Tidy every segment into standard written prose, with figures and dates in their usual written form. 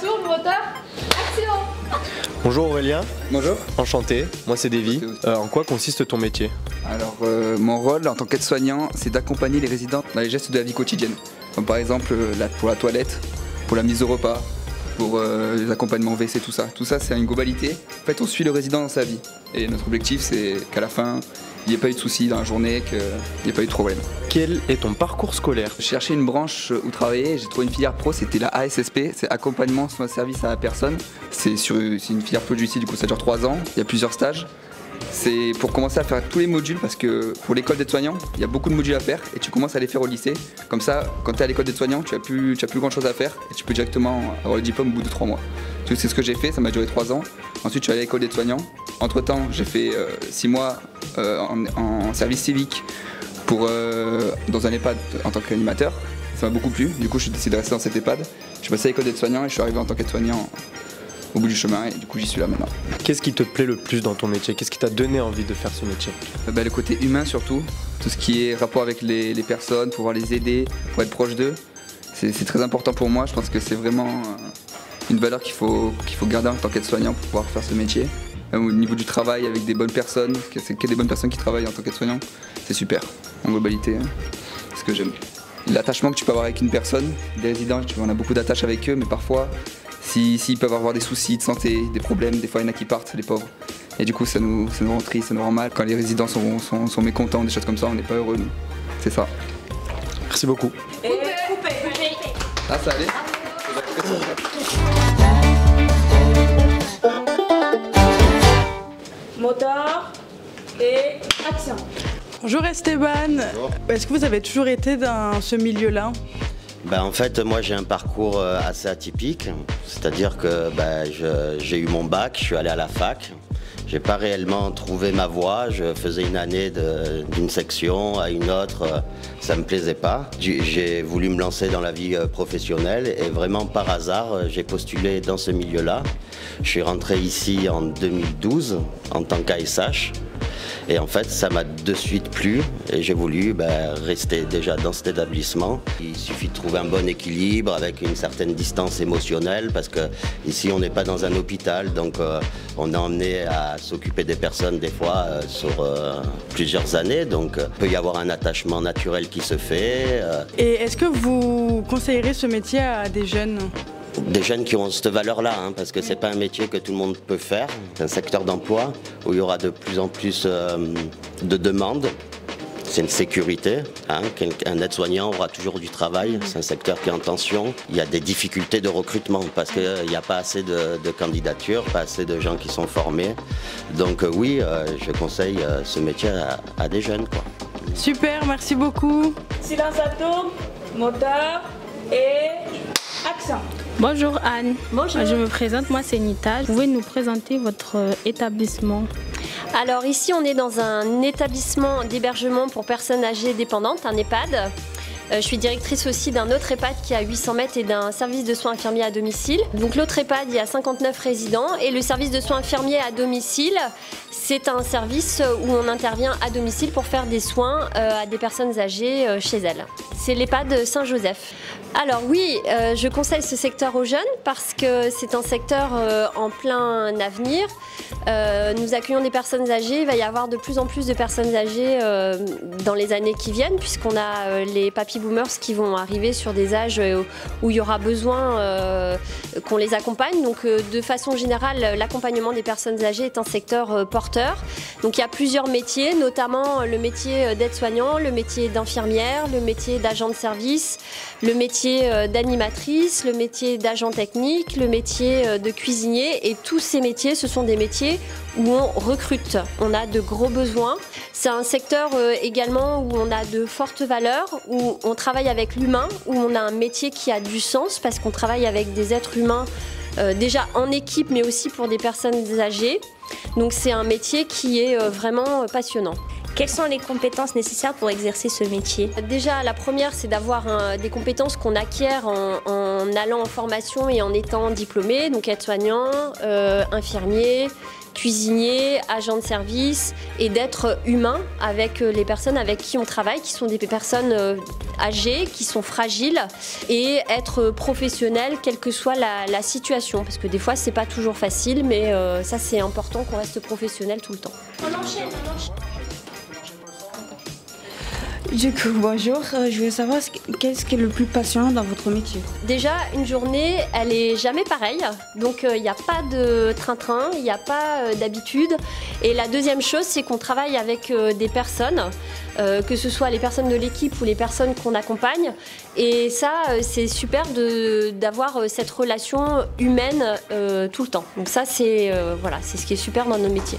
tourne, moteur, action! Bonjour Aurélien. Bonjour. Enchanté, moi c'est Davy. En quoi consiste ton métier? Alors mon rôle en tant qu'aide-soignant, c'est d'accompagner les résidents dans les gestes de la vie quotidienne. Comme par exemple pour la toilette, pour la mise au repas, pour les accompagnements WC, tout ça. Tout ça c'est une globalité. En fait on suit le résident dans sa vie. Et notre objectif c'est qu'à la fin, il n'y ait pas eu de soucis dans la journée, qu'il n'y ait pas eu de problème. Quel est ton parcours scolaire? J'ai cherché une branche où travailler, j'ai trouvé une filière pro, c'était la ASSP, c'est accompagnement soins service à la personne. C'est une filière pro du lycée, du coup ça dure 3 ans, il y a plusieurs stages. C'est pour commencer à faire tous les modules parce que pour l'école d'aide-soignant, il y a beaucoup de modules à faire et tu commences à les faire au lycée. Comme ça, quand tu es à l'école d'aide-soignant, tu n'as plus grand chose à faire et tu peux directement avoir le diplôme au bout de 3 mois. C'est ce que j'ai fait, ça m'a duré 3 ans. Ensuite, je suis allé à l'école d'aide-soignant. Entre temps, j'ai fait 6 mois en service civique dans un EHPAD en tant qu'animateur. Ça m'a beaucoup plu, du coup, je suis décidé de rester dans cet EHPAD. Je suis passé à l'école d'aide-soignant et je suis arrivé en tant qu'aide-soignant au bout du chemin et du coup j'y suis là maintenant. Qu'est-ce qui te plaît le plus dans ton métier? Qu'est-ce qui t'a donné envie de faire ce métier? Le côté humain surtout, tout ce qui est rapport avec les personnes, pouvoir les aider, pour être proche d'eux, c'est très important pour moi. Je pense que c'est vraiment une valeur qu'il faut garder en tant qu'aide-soignant pour pouvoir faire ce métier. Au niveau du travail avec des bonnes personnes, qu'il y ait des bonnes personnes qui travaillent en tant qu'aide-soignant, c'est super. En globalité, c'est ce que j'aime. L'attachement que tu peux avoir avec une personne, des résidents, on a beaucoup d'attaches avec eux, mais parfois s'ils peuvent avoir des soucis de santé, des problèmes, des fois il y en a qui partent, les pauvres. Et du coup ça nous rend triste, ça nous rend mal. Quand les résidents sont mécontents, des choses comme ça, on n'est pas heureux, nous. C'est ça. Merci beaucoup. Et coupé. Ah ça allait? Moteur et action. Bonjour Esteban. Bonjour. Est-ce que vous avez toujours été dans ce milieu-là? En fait, moi j'ai un parcours assez atypique, c'est-à-dire que j'ai eu mon bac, je suis allé à la fac, j'ai pas réellement trouvé ma voie, je faisais une année d'une section à une autre, ça me plaisait pas. J'ai voulu me lancer dans la vie professionnelle et vraiment par hasard j'ai postulé dans ce milieu-là. Je suis rentré ici en 2012 en tant qu'ASH. Et en fait, ça m'a de suite plu et j'ai voulu rester déjà dans cet établissement. Il suffit de trouver un bon équilibre avec une certaine distance émotionnelle parce que ici, on n'est pas dans un hôpital, donc on est emmené à s'occuper des personnes des fois sur plusieurs années, donc il peut y avoir un attachement naturel qui se fait. Et est-ce que vous conseillerez ce métier à des jeunes ? Des jeunes qui ont cette valeur-là, parce que c'est pas un métier que tout le monde peut faire. C'est un secteur d'emploi où il y aura de plus en plus de demandes. C'est une sécurité. Un aide-soignant aura toujours du travail. C'est un secteur qui est en tension. Il y a des difficultés de recrutement parce qu'il n'y a pas assez de candidatures, pas assez de gens qui sont formés. Donc oui, je conseille ce métier à des jeunes, quoi. Super, merci beaucoup. Silence à tourne, moteur et action. Bonjour Anne. Bonjour. Je me présente, moi c'est Nita. Vous pouvez nous présenter votre établissement? Alors ici on est dans un établissement d'hébergement pour personnes âgées dépendantes, un EHPAD. Je suis directrice aussi d'un autre EHPAD qui a 800 mètres et d'un service de soins infirmiers à domicile. Donc l'autre EHPAD, il y a 59 résidents et le service de soins infirmiers à domicile, c'est un service où on intervient à domicile pour faire des soins à des personnes âgées chez elles. C'est l'EHPAD Saint-Joseph. Alors oui, je conseille ce secteur aux jeunes parce que c'est un secteur en plein avenir. Nous accueillons des personnes âgées, il va y avoir de plus en plus de personnes âgées dans les années qui viennent puisqu'on a les papy boomers qui vont arriver sur des âges où il y aura besoin qu'on les accompagne. Donc de façon générale, l'accompagnement des personnes âgées est un secteur porteur. Donc il y a plusieurs métiers, notamment le métier d'aide-soignant, le métier d'infirmière, le métier d'agent de service, le métier d'animatrice, le métier d'agent technique, le métier de cuisinier. Et tous ces métiers, ce sont des métiers où on recrute. On a de gros besoins. C'est un secteur également où on a de fortes valeurs, où on travaille avec l'humain, où on a un métier qui a du sens parce qu'on travaille avec des êtres humains déjà en équipe, mais aussi pour des personnes âgées. Donc c'est un métier qui est vraiment passionnant. Quelles sont les compétences nécessaires pour exercer ce métier? Déjà, la première, c'est d'avoir des compétences qu'on acquiert en allant en formation et en étant diplômé, donc aide-soignant, infirmier, cuisinier, agent de service, et d'être humain avec les personnes avec qui on travaille, qui sont des personnes âgées, qui sont fragiles, et être professionnel quelle que soit la situation, parce que des fois c'est pas toujours facile, mais ça c'est important qu'on reste professionnel tout le temps. On enchaîne. Du coup, bonjour. Je voulais savoir qu'est-ce qui est le plus passionnant dans votre métier? Déjà, une journée, elle est jamais pareille, donc il n'y a pas de train-train, il n'y a pas d'habitude. Et la deuxième chose, c'est qu'on travaille avec des personnes, que ce soit les personnes de l'équipe ou les personnes qu'on accompagne. Et ça, c'est super d'avoir cette relation humaine tout le temps. Donc ça, c'est ce qui est super dans nos métiers.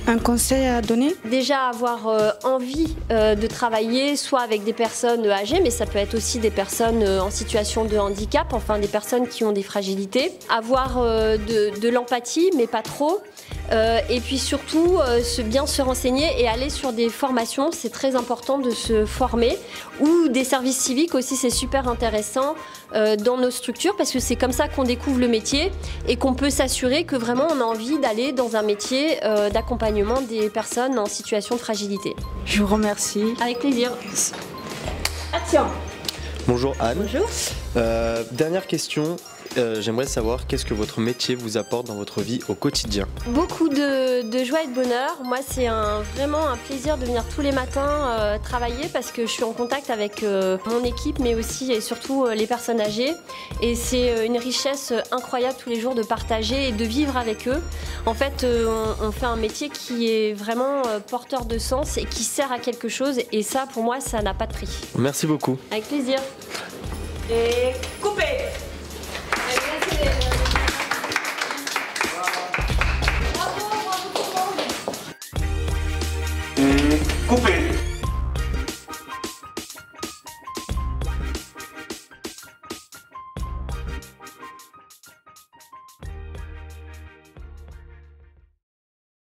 Un conseil à donner? Déjà avoir envie de travailler soit avec des personnes âgées, mais ça peut être aussi des personnes en situation de handicap, enfin des personnes qui ont des fragilités. Avoir de l'empathie, mais pas trop. Et puis surtout, bien se renseigner et aller sur des formations, c'est très important de se former. Ou des services civiques aussi, c'est super intéressant dans nos structures, parce que c'est comme ça qu'on découvre le métier et qu'on peut s'assurer que vraiment on a envie d'aller dans un métier d'accompagnement des personnes en situation de fragilité. Je vous remercie. Avec plaisir. Action. Bonjour Anne. Bonjour. Dernière question. J'aimerais savoir qu'est-ce que votre métier vous apporte dans votre vie au quotidien. Beaucoup de joie et de bonheur. Moi, c'est vraiment un plaisir de venir tous les matins travailler, parce que je suis en contact avec mon équipe, mais aussi et surtout les personnes âgées. Et c'est une richesse incroyable tous les jours de partager et de vivre avec eux. En fait, on fait un métier qui est vraiment porteur de sens et qui sert à quelque chose. Et ça, pour moi, ça n'a pas de prix. Merci beaucoup. Avec plaisir. Et coupez.